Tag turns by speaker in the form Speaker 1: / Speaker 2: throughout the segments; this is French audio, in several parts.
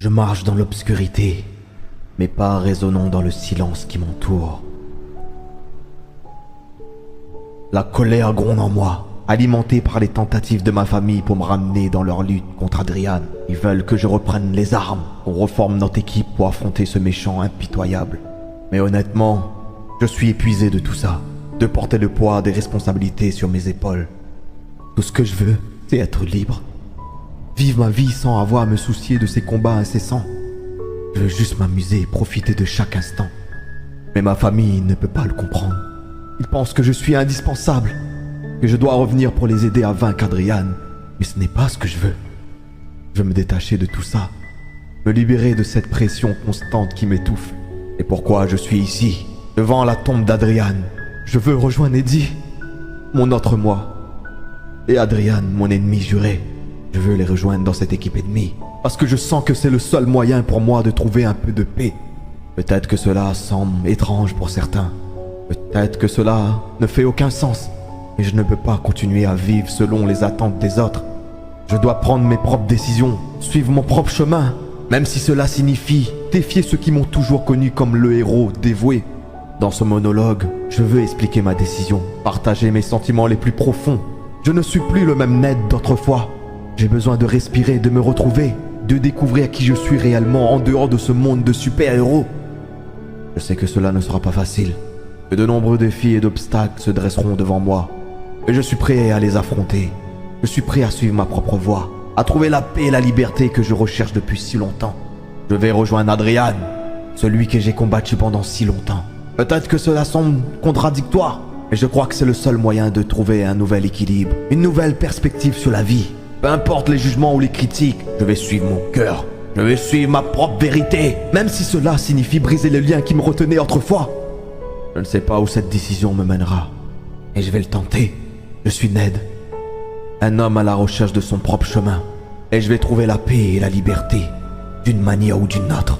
Speaker 1: Je marche dans l'obscurité, mes pas résonnant dans le silence qui m'entoure. La colère gronde en moi, alimentée par les tentatives de ma famille pour me ramener dans leur lutte contre Adrian. Ils veulent que je reprenne les armes, qu'on reforme notre équipe pour affronter ce méchant impitoyable. Mais honnêtement, je suis épuisé de tout ça, de porter le poids des responsabilités sur mes épaules. Tout ce que je veux, c'est être libre. Vivre ma vie sans avoir à me soucier de ces combats incessants. Je veux juste m'amuser et profiter de chaque instant. Mais ma famille ne peut pas le comprendre. Ils pensent que je suis indispensable, que je dois revenir pour les aider à vaincre Adrian. Mais ce n'est pas ce que je veux. Je veux me détacher de tout ça, me libérer de cette pression constante qui m'étouffe. Et pourquoi je suis ici, devant la tombe d'Adrian? Je veux rejoindre Eddie, mon autre moi, et Adrian, mon ennemi juré. Je veux les rejoindre dans cette équipe ennemie, parce que je sens que c'est le seul moyen pour moi de trouver un peu de paix. Peut-être que cela semble étrange pour certains. Peut-être que cela ne fait aucun sens. Mais je ne peux pas continuer à vivre selon les attentes des autres. Je dois prendre mes propres décisions, suivre mon propre chemin, même si cela signifie défier ceux qui m'ont toujours connu comme le héros dévoué. Dans ce monologue, je veux expliquer ma décision, partager mes sentiments les plus profonds. Je ne suis plus le même Ned d'autrefois. J'ai besoin de respirer, de me retrouver, de découvrir qui je suis réellement en dehors de ce monde de super-héros. Je sais que cela ne sera pas facile, que de nombreux défis et d'obstacles se dresseront devant moi. Et je suis prêt à les affronter. Je suis prêt à suivre ma propre voie, à trouver la paix et la liberté que je recherche depuis si longtemps. Je vais rejoindre Adrian, celui que j'ai combattu pendant si longtemps. Peut-être que cela semble contradictoire, mais je crois que c'est le seul moyen de trouver un nouvel équilibre, une nouvelle perspective sur la vie. Peu importe les jugements ou les critiques, je vais suivre mon cœur. Je vais suivre ma propre vérité, même si cela signifie briser les liens qui me retenaient autrefois. Je ne sais pas où cette décision me mènera, et je vais le tenter. Je suis Ned, un homme à la recherche de son propre chemin, et je vais trouver la paix et la liberté, d'une manière ou d'une autre.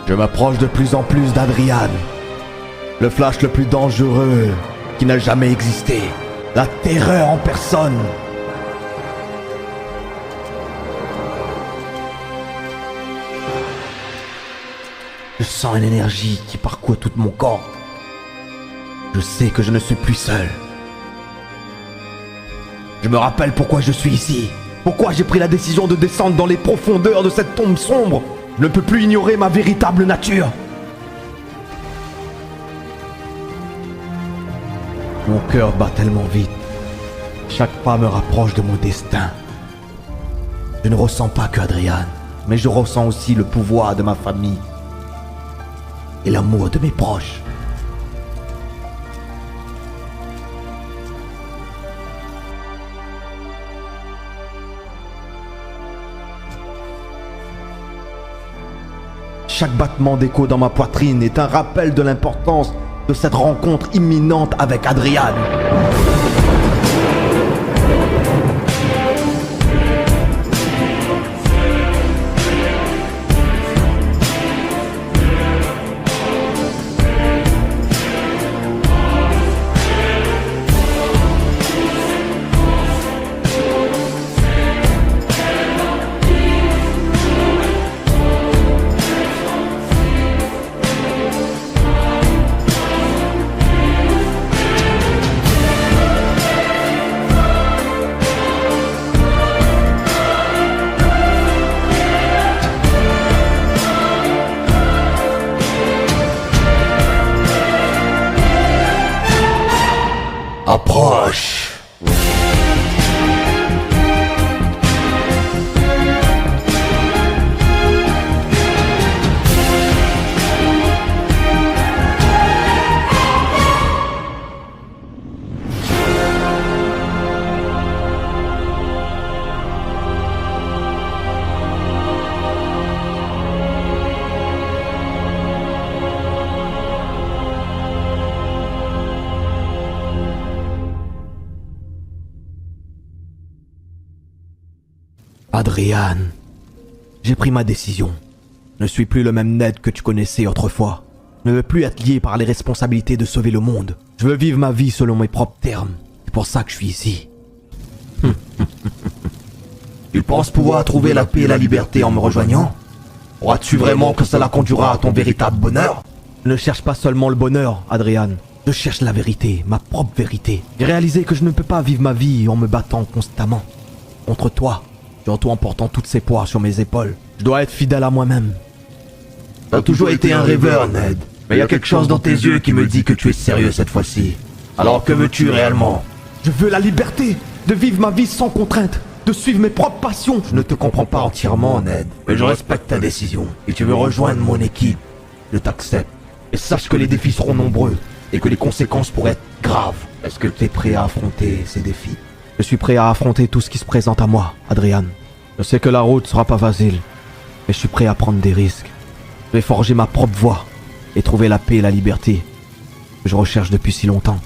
Speaker 1: Je m'approche de plus en plus d'Adrian, le Flash le plus dangereux qui n'a jamais existé, la terreur en personne. Je sens une énergie qui parcourt tout mon corps. Je sais que je ne suis plus seul. Je me rappelle pourquoi je suis ici, pourquoi j'ai pris la décision de descendre dans les profondeurs de cette tombe sombre. Je ne peux plus ignorer ma véritable nature. Mon cœur bat tellement vite. Chaque pas me rapproche de mon destin. Je ne ressens pas que Adrian, mais je ressens aussi le pouvoir de ma famille et l'amour de mes proches. Chaque battement d'écho dans ma poitrine est un rappel de l'importance de cette rencontre imminente avec Adrian. Adrian, j'ai pris ma décision. Je ne suis plus le même Ned que tu connaissais autrefois. Je ne veux plus être lié par les responsabilités de sauver le monde. Je veux vivre ma vie selon mes propres termes. C'est pour ça que je suis ici. Tu penses pouvoir trouver la paix et la liberté en me rejoignant? Crois-tu vraiment que cela conduira à ton véritable bonheur? Je ne cherche pas seulement le bonheur, Adrian. Je cherche la vérité, ma propre vérité. J'ai réalisé que je ne peux pas vivre ma vie en me battant constamment. Contre toi, surtout en portant toutes ces poids sur mes épaules. Je dois être fidèle à moi-même. Tu as toujours été un rêveur, Ned. Mais il y a quelque chose dans tes yeux qui me dit que tu es sérieux cette fois-ci. Alors que veux-tu réellement? Je veux la liberté, de vivre ma vie sans contrainte, de suivre mes propres passions. Je ne te comprends pas entièrement, Ned, mais je respecte ta décision. Si tu veux rejoindre mon équipe, je t'accepte. Et sache que les défis seront nombreux et que les conséquences pourraient être graves. Est-ce que tu es prêt à affronter ces défis? Je suis prêt à affronter tout ce qui se présente à moi, Adrian. Je sais que la route sera pas facile, mais je suis prêt à prendre des risques. Je vais forger ma propre voie et trouver la paix et la liberté que je recherche depuis si longtemps.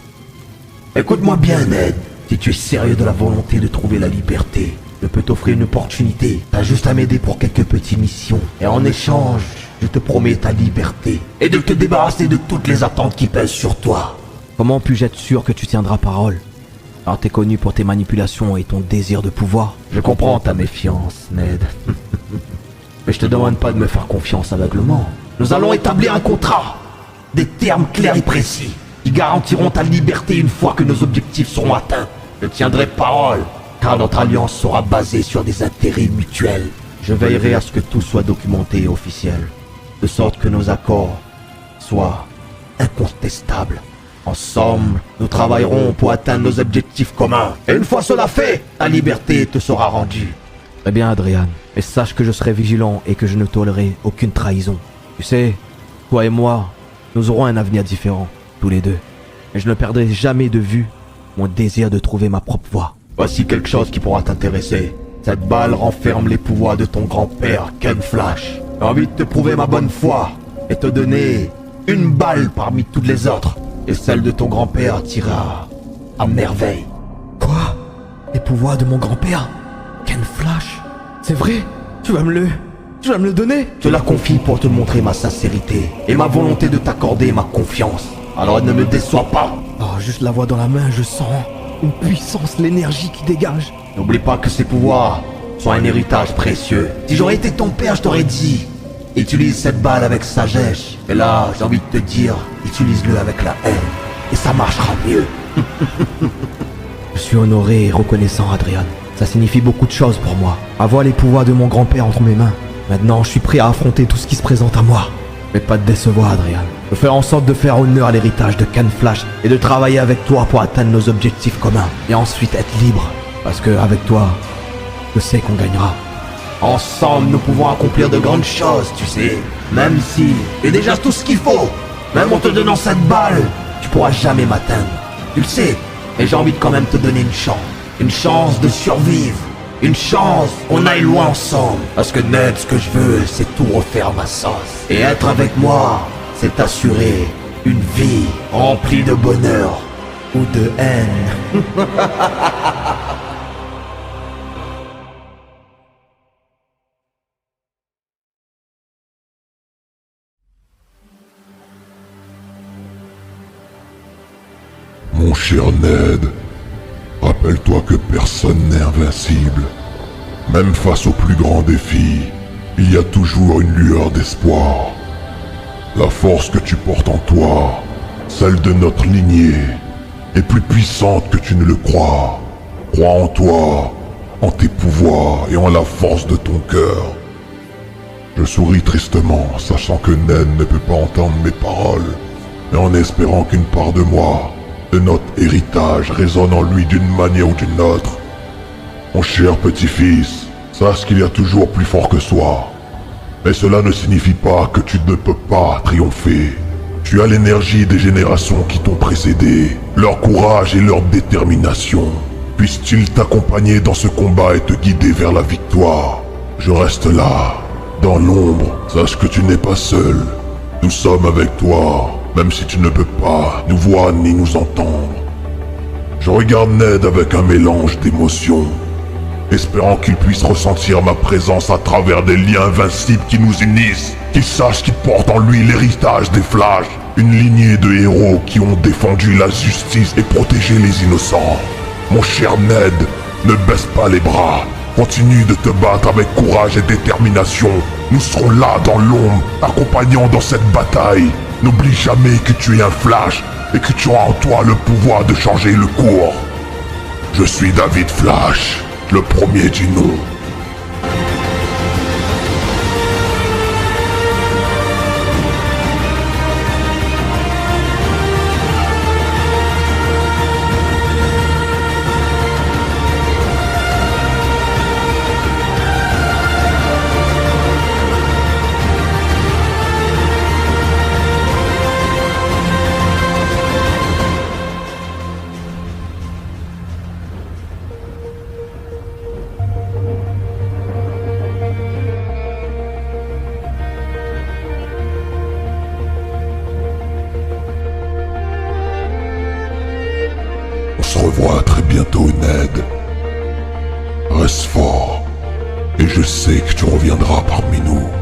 Speaker 1: Écoute-moi bien, Ned. Si tu es sérieux de la volonté de trouver la liberté, je peux t'offrir une opportunité. T'as juste à m'aider pour quelques petites missions. Et en échange, je te promets ta liberté et de te débarrasser de toutes les attentes qui pèsent sur toi. Comment puis-je être sûr que tu tiendras parole? Alors t'es connu pour tes manipulations et ton désir de pouvoir. Je comprends ta méfiance, Ned. Mais je te demande pas de me faire confiance aveuglement. Nous allons établir un contrat. Des termes clairs et précis qui garantiront ta liberté une fois que nos objectifs seront atteints. Je tiendrai parole, car notre alliance sera basée sur des intérêts mutuels. Je veillerai à ce que tout soit documenté et officiel, de sorte que nos accords soient incontestables. Ensemble, nous travaillerons pour atteindre nos objectifs communs. Et une fois cela fait, ta liberté te sera rendue. Très bien, Adrian. Mais sache que je serai vigilant et que je ne tolérerai aucune trahison. Tu sais, toi et moi, nous aurons un avenir différent, tous les deux. Et je ne perdrai jamais de vue mon désir de trouver ma propre voie. Voici quelque chose qui pourra t'intéresser. Cette balle renferme les pouvoirs de ton grand-père, Ken Flash. J'ai envie de te prouver ma bonne foi et te donner une balle parmi toutes les autres. Et celle de ton grand-père tirera à merveille. Quoi? Les pouvoirs de mon grand-père? Ken Flash? C'est vrai? Tu vas me le donner? Je te la confie pour te montrer ma sincérité et ma volonté de t'accorder ma confiance. Alors ne me déçois pas. Oh, juste la voix dans la main, je sens une puissance, l'énergie qui dégage. N'oublie pas que ces pouvoirs sont un héritage précieux. Si j'aurais été ton père, je t'aurais dit: utilise cette balle avec sagesse. Et là, j'ai envie de te dire, utilise-le avec la haine. Et ça marchera mieux. Je suis honoré et reconnaissant, Adrian. Ça signifie beaucoup de choses pour moi. Avoir les pouvoirs de mon grand-père entre mes mains. Maintenant, je suis prêt à affronter tout ce qui se présente à moi. Mais pas te décevoir, Adrian. Je vais faire en sorte de faire honneur à l'héritage de Ken Flash et de travailler avec toi pour atteindre nos objectifs communs. Et ensuite être libre. Parce que avec toi, je sais qu'on gagnera. Ensemble, nous pouvons accomplir de grandes choses, tu sais. Même si j'ai déjà tout ce qu'il faut. Même en te donnant cette balle, tu pourras jamais m'atteindre. Tu le sais. Et j'ai envie de quand même te donner une chance. Une chance de survivre. Une chance qu'on aille loin ensemble. Parce que Ned, ce que je veux, c'est tout refaire à ma sauce. Et être avec moi, c'est assurer une vie remplie de bonheur ou de haine.
Speaker 2: Mon cher Ned, rappelle-toi que personne n'est invincible. Même face aux plus grands défis, il y a toujours une lueur d'espoir. La force que tu portes en toi, celle de notre lignée, est plus puissante que tu ne le crois. Crois en toi, en tes pouvoirs et en la force de ton cœur. Je souris tristement, sachant que Ned ne peut pas entendre mes paroles, mais en espérant qu'une part de moi, de notre héritage, résonne en lui d'une manière ou d'une autre. Mon cher petit-fils, sache qu'il y a toujours plus fort que soi. Mais cela ne signifie pas que tu ne peux pas triompher. Tu as l'énergie des générations qui t'ont précédé, leur courage et leur détermination. Puisse-t-il t'accompagner dans ce combat et te guider vers la victoire. Je reste là, dans l'ombre. Sache que tu n'es pas seul. Nous sommes avec toi, même si tu ne peux pas nous voir ni nous entendre. Je regarde Ned avec un mélange d'émotions. espérant qu'il puisse ressentir ma présence à travers des liens invincibles qui nous unissent, qu'il sache qu'il porte en lui l'héritage des Flash, une lignée de héros qui ont défendu la justice et protégé les innocents. Mon cher Ned, ne baisse pas les bras, continue de te battre avec courage et détermination. Nous serons là dans l'ombre, accompagnant dans cette bataille. N'oublie jamais que tu es un Flash et que tu as en toi le pouvoir de changer le cours. Je suis David Flash, le premier du nom. On se revoit très bientôt, Ned. Reste fort, et je sais que tu reviendras parmi nous.